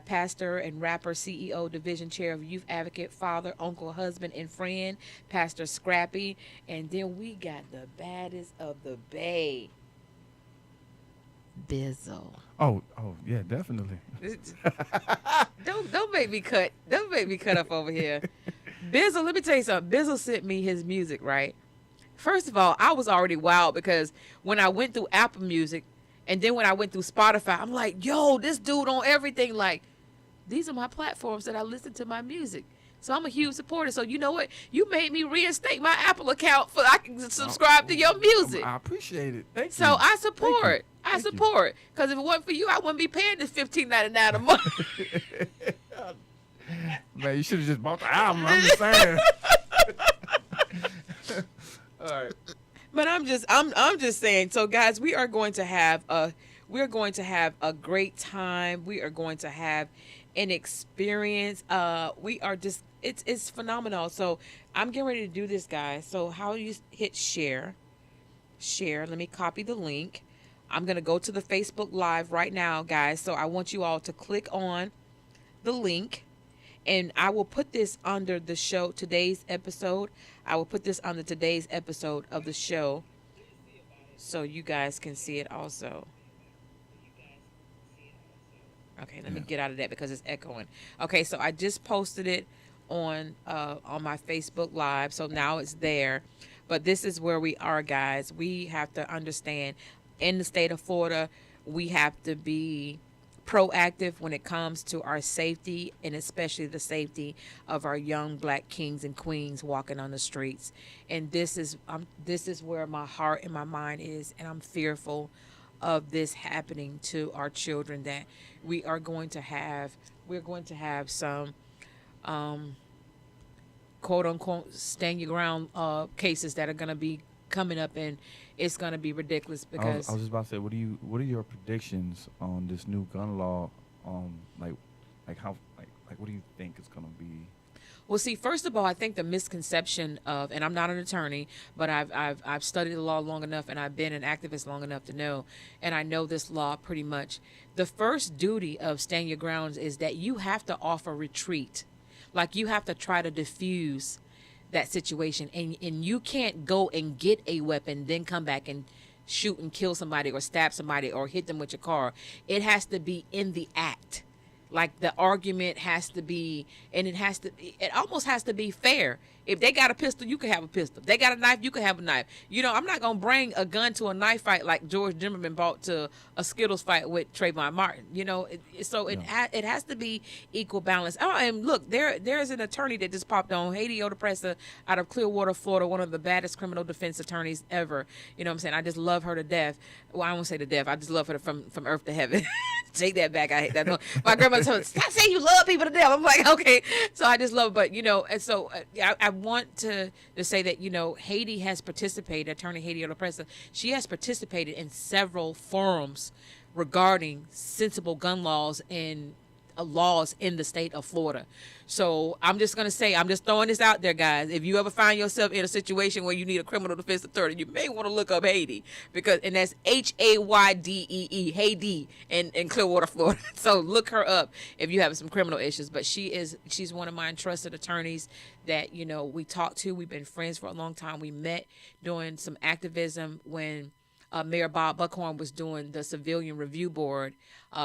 pastor and rapper, CEO, division chair of Youth Advocate, father, uncle, husband, and friend, Pastor Scrappy. And then we got the baddest of the Bay, Bizzle. Oh, yeah, definitely. Don't make me cut. Don't make me cut up over here. Bizzle, let me tell you something. Bizzle sent me his music, right? First of all, I was already wild because when I went through Apple Music and then when I went through Spotify, I'm like, yo, this dude on everything. Like, these are my platforms that I listen to my music. So I'm a huge supporter. So you know what? You made me reinstate my Apple account so I can subscribe to your music. I appreciate it. Thank you. So I support. Thank you. Because if it wasn't for you, I wouldn't be paying this $15.99 a month. Man, you should have just bought the album. I'm just saying. All right. But I'm just saying. So guys, we are going to have a great time. We are going to have an experience. We are just it's phenomenal. So I'm getting ready to do this, guys. So how you hit share? Let me copy the link. I'm going to go to the Facebook Live right now, guys. So I want you all to click on the link, and I will put this under the show, today's episode. I will put this under today's episode of the show so you guys can see it also. Okay, let me get out of that because it's echoing. Okay, so I just posted it on my Facebook Live, so now it's there. But this is where we are, guys. We have to understand, in the state of Florida, we have to be proactive when it comes to our safety, and especially the safety of our young black kings and queens walking on the streets. And this is where my heart and my mind is, and I'm fearful of this happening to our children, that we're going to have some quote unquote stand your ground cases that are going to be coming up, and it's going to be ridiculous because I was just about to say, what are your predictions on this new gun law? Like what do you think it's going to be? Well, see, first of all, I think the misconception of, and I'm not an attorney, but I've studied the law long enough, and I've been an activist long enough to know, and I know this law pretty much. The first duty of stand your grounds is that you have to offer retreat. Like, you have to try to diffuse that situation, and you can't go and get a weapon, then come back and shoot and kill somebody or stab somebody or hit them with your car. It has to be in the act. Like, the argument has to be, and it almost has to be fair. If they got a pistol, you can have a pistol. If they got a knife, you can have a knife. You know, I'm not going to bring a gun to a knife fight like George Zimmerman brought to a Skittles fight with Trayvon Martin. You know, it has to be equal balance. Oh, and look, there's an attorney that just popped on, Haiti Odepressa, out of Clearwater, Florida, one of the baddest criminal defense attorneys ever. You know what I'm saying? I just love her to death. Well, I won't say to death. I just love her from earth to heaven. Take that back. I hate that. No. My grandma told me, stop saying you love people to death. I'm like, okay. So I just love, but, you know, and so I want to say that, you know, Haiti has participated, Attorney Haiti Odepressa, she has participated in several forums regarding sensible gun laws and laws in the state of Florida. So I'm just going to say, I'm just throwing this out there, guys. If you ever find yourself in a situation where you need a criminal defense attorney, you may want to look up Haiti, and that's Haydee, Haydee in Clearwater, Florida. So look her up if you have some criminal issues. But she's one of my trusted attorneys that, you know, we talked to. We've been friends for a long time. We met doing some activism when Mayor Bob Buckhorn was doing the Civilian Review Board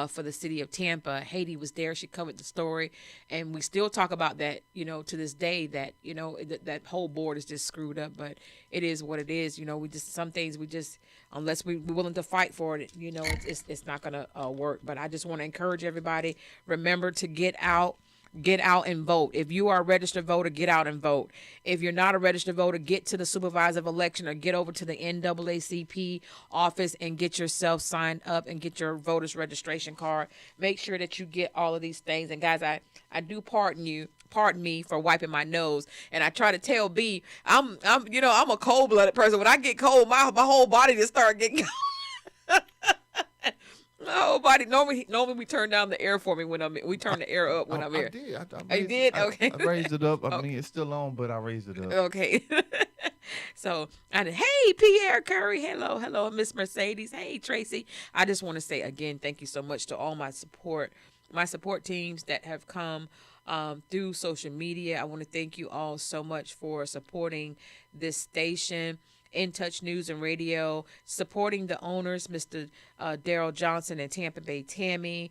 for the city of Tampa. Haiti was there. She covered the story. And we still talk about that, you know, to this day, that, you know, that whole board is just screwed up. But it is what it is. You know, some things we just, unless we're willing to fight for it, you know, it's not going to work. But I just want to encourage everybody, remember to get out. get out and vote. If you are a registered voter, get out and vote. If you're not a registered voter, get to the supervisor of election or get over to the NAACP office and get yourself signed up and get your voter's registration card. Make sure that you get all of these things. And guys, I do pardon me for wiping my nose. And I try to tell B, I'm a cold-blooded person. When I get cold, my whole body just start getting cold. My whole body. Normally we turn down the air for me when we turn the air up when I'm here. I You did? Okay. I raised it up. I mean, it's still on, but I raised it up. Okay. So hey, Pierre Curry. Hello, Miss Mercedes. Hey, Tracy. I just want to say again, thank you so much to all my support teams that have come through social media. I want to thank you all so much for supporting this station, In Touch News and Radio, supporting the owners, Mr. Daryl Johnson and Tampa Bay Tammy.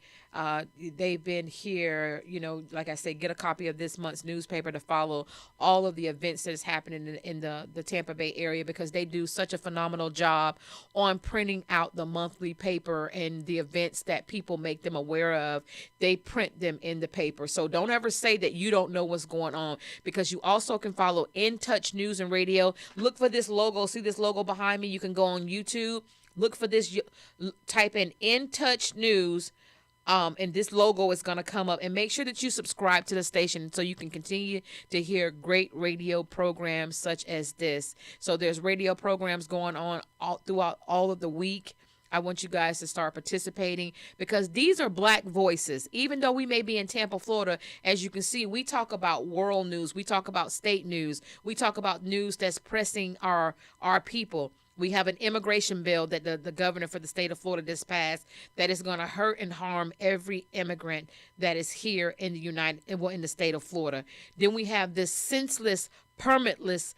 They've been here, like I said, get a copy of this month's newspaper to follow all of the events that is happening in the Tampa Bay area, because they do such a phenomenal job on printing out the monthly paper and the events that people make them aware of. They print them in the paper. So don't ever say that you don't know what's going on, because you also can follow In Touch News and Radio. Look for this logo. See this logo behind me? You can go on YouTube. Look for this. Type in Touch News. And this logo is going to come up, and make sure that you subscribe to the station so you can continue to hear great radio programs such as this. So there's radio programs going on throughout all of the week. I want you guys to start participating, because these are Black voices. Even though we may be in Tampa, Florida, as you can see, we talk about world news. We talk about state news. We talk about news that's pressing our people. We have an immigration bill that the governor for the state of Florida just passed that is going to hurt and harm every immigrant that is here in in the state of Florida. Then we have this senseless, permitless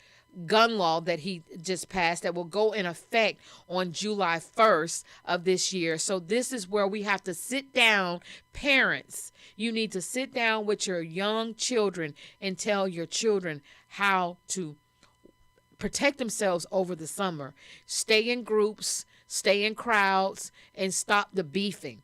gun law that he just passed that will go in effect on July 1st of this year. So this is where we have to sit down. Parents, you need to sit down with your young children and tell your children how to protect themselves over the summer. Stay in groups, stay in crowds, and stop the beefing.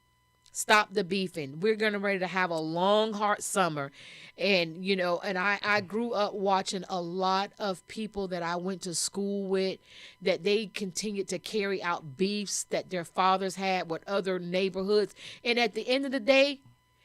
Stop the beefing. We're going to ready to have a long, hard summer. And, I grew up watching a lot of people that I went to school with, that they continued to carry out beefs that their fathers had with other neighborhoods. And at the end of the day,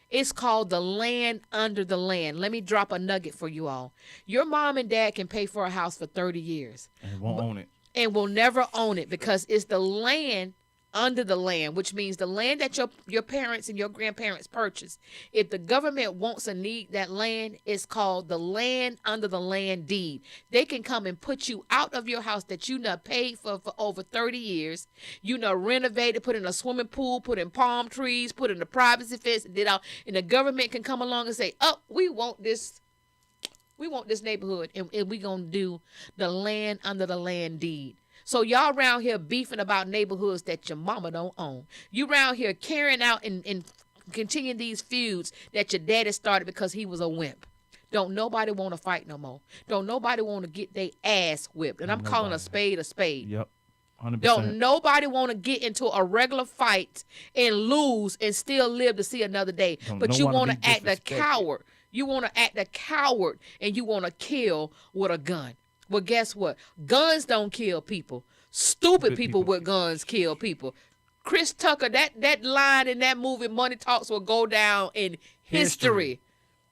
it's called the land under the land. Let me drop a nugget for you all. Your mom and dad can pay for a house for 30 years. And won't own it. And will never own it, because it's the land under the land, which means the land that your parents and your grandparents purchased. If the government wants and need that land, it's called the land under the land deed. They can come and put you out of your house that you not paid for over 30 years. You know, renovated, put in a swimming pool, put in palm trees, put in a privacy fence, and the government can come along and say, oh, we want this neighborhood, and we gonna do the land under the land deed. So y'all around here beefing about neighborhoods that your mama don't own. You around here carrying out and continuing these feuds that your daddy started because he was a wimp. Don't nobody want to fight no more. Don't nobody want to get their ass whipped. And I'm calling a spade a spade. Yep. 100%. Don't nobody want to get into a regular fight and lose and still live to see another day. But you want to act a coward. You want to act a coward, and you want to kill with a gun. Well, guess what? Guns don't kill people. Stupid people with guns kill people. Chris Tucker, that line in that movie, Money Talks, will go down in history.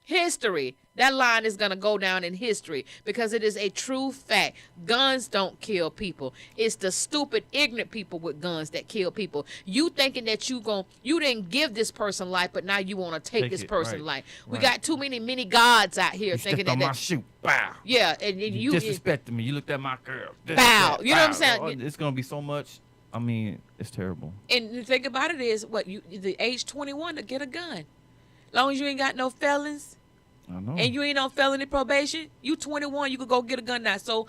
History. That line is going to go down in history, because it is a true fact. Guns don't kill people. It's the stupid, ignorant people with guns that kill people. You thinking that you didn't give this person life, but now you want to take this person's life. We got too many gods out here thinking that. My shoe. Bow. Yeah, and you disrespected me. You looked at my girl. Bow. You know what I'm saying? It's going to be so much. I mean, it's terrible. And the thing about it is, the age 21 to get a gun. As long as you ain't got no felons. I know. And you ain't on felony probation, you 21, you could go get a gun now. So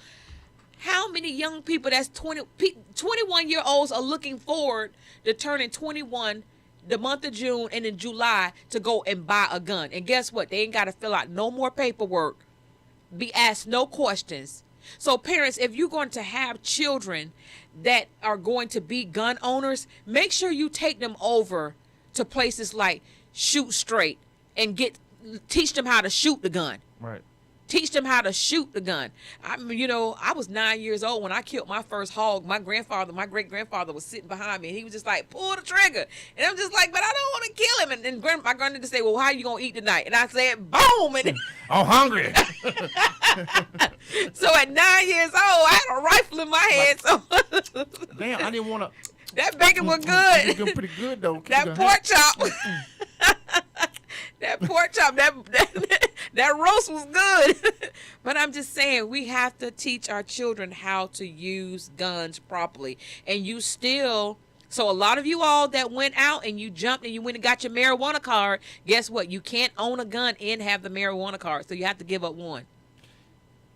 how many young people that's 21-year-olds are looking forward to turning 21 the month of June and in July to go and buy a gun? And guess what? They ain't got to fill out no more paperwork, be asked no questions. So parents, if you're going to have children that are going to be gun owners, make sure you take them over to places like Shoot Straight and get teach them how to shoot the gun. Right. Teach them how to shoot the gun. I mean, I was 9 years old when I killed my first hog. My great-grandfather was sitting behind me, and he was just like, pull the trigger. And I'm just like, but I don't want to kill him. And then my granddad say, well, how you going to eat tonight? And I said, boom. And I'm hungry. So at 9 years old, I had a rifle in my hand. So damn, I didn't want to. That bacon was good. It's pretty good, though. That pork chop. That pork chop, that roast was good. But I'm just saying, we have to teach our children how to use guns properly. And so a lot of you all that went out and you jumped and you went and got your marijuana card, guess what? You can't own a gun and have the marijuana card. So you have to give up one.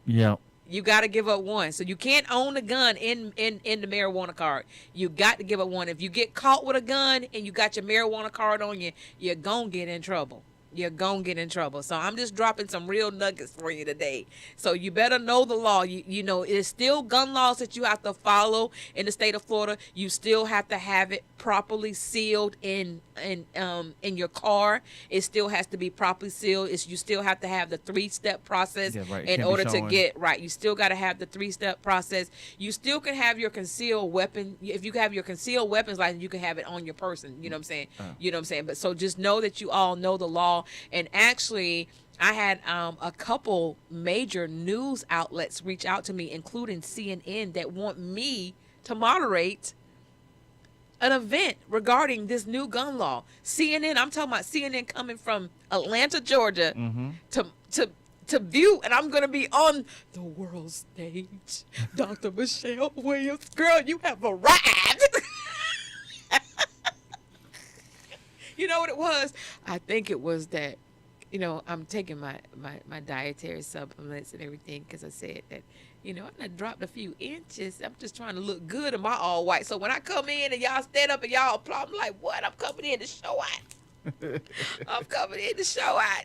Yeah. You got to give up one. So you can't own a gun in the marijuana card. You got to give up one. If you get caught with a gun and you got your marijuana card on you, you're going to get in trouble. You're going to get in trouble. So I'm just dropping some real nuggets for you today. So you better know the law. You know, it's still gun laws that you have to follow in the state of Florida. You still have to have it properly sealed in your car. It still has to be properly sealed. You still have to have the 3-step process in order to get right. You still got to have the 3-step process. You still can have your concealed weapon. If you have your concealed weapons license, you can have it on your person. You know what I'm saying? You know what I'm saying? But so just know that you all know the law. And actually, I had a couple major news outlets reach out to me, including CNN, that want me to moderate an event regarding this new gun law. CNN, I'm talking about CNN coming from Atlanta, Georgia, to view, and I'm going to be on the world stage. DR.Michelle Williams, girl, you have arrived. You know what it was? I think it was that, I'm taking my dietary supplements and everything because I said that, I dropped a few inches. I'm just trying to look good in my all white. So when I come in and y'all stand up and y'all applaud, I'm like, what? I'm coming in to show out. I'm coming in to show out.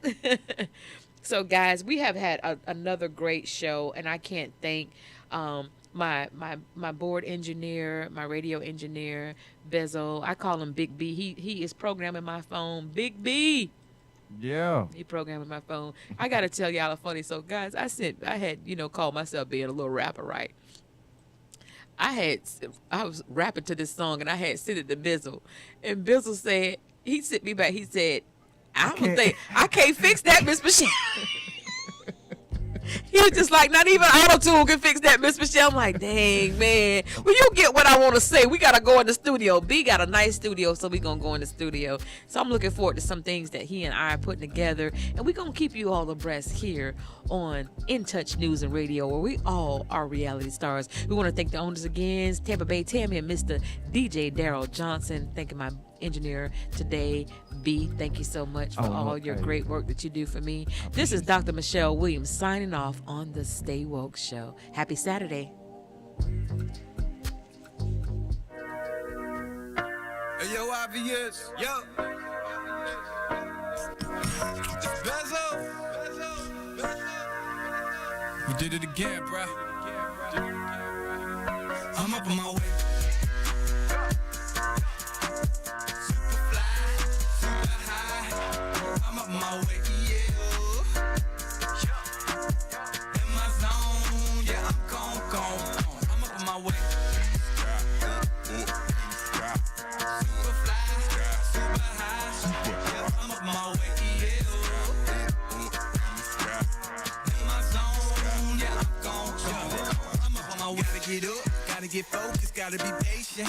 So, guys, we have had another great show, and I can't thank my board engineer, my radio engineer, Bezel. I call him Big B. He is programming my phone. Big B. Yeah. He programming my phone. I got to tell y'all a funny. So, guys, I had, called myself being a little rapper, right? I was rapping to this song, and I had sent it to Bizzle. And Bizzle said, he sent me back. He said, I can't fix that, Miss Michelle. He was just like, not even auto-tune can fix that, Miss Michelle. I'm like, dang, man. Well, you get what I want to say. We got to go in the studio. B got a nice studio, so we going to go in the studio. So I'm looking forward to some things that he and I are putting together. And we're going to keep you all abreast here on In Touch News and Radio, where we all are reality stars. We want to thank the owners again, Tampa Bay Tammy and Mr. DJ Daryl Johnson. Thanking my engineer today, B. Thank you so much for all your great work that you do for me. This is DR.Michelle Williams signing off on the Stay Woke Show. Happy Saturday. Hey, yo, obvious. Yo. It's Bezo. We did it again, bruh. I'm up on my way. My way, yeah. In my zone, yeah, I'm gone. I'm up on my way. Super fly, super high. Yeah, I'm up on my way, yeah. In my zone, yeah, I'm gone. I'm up on my way. Gotta get up, gotta get focused, gotta be patient.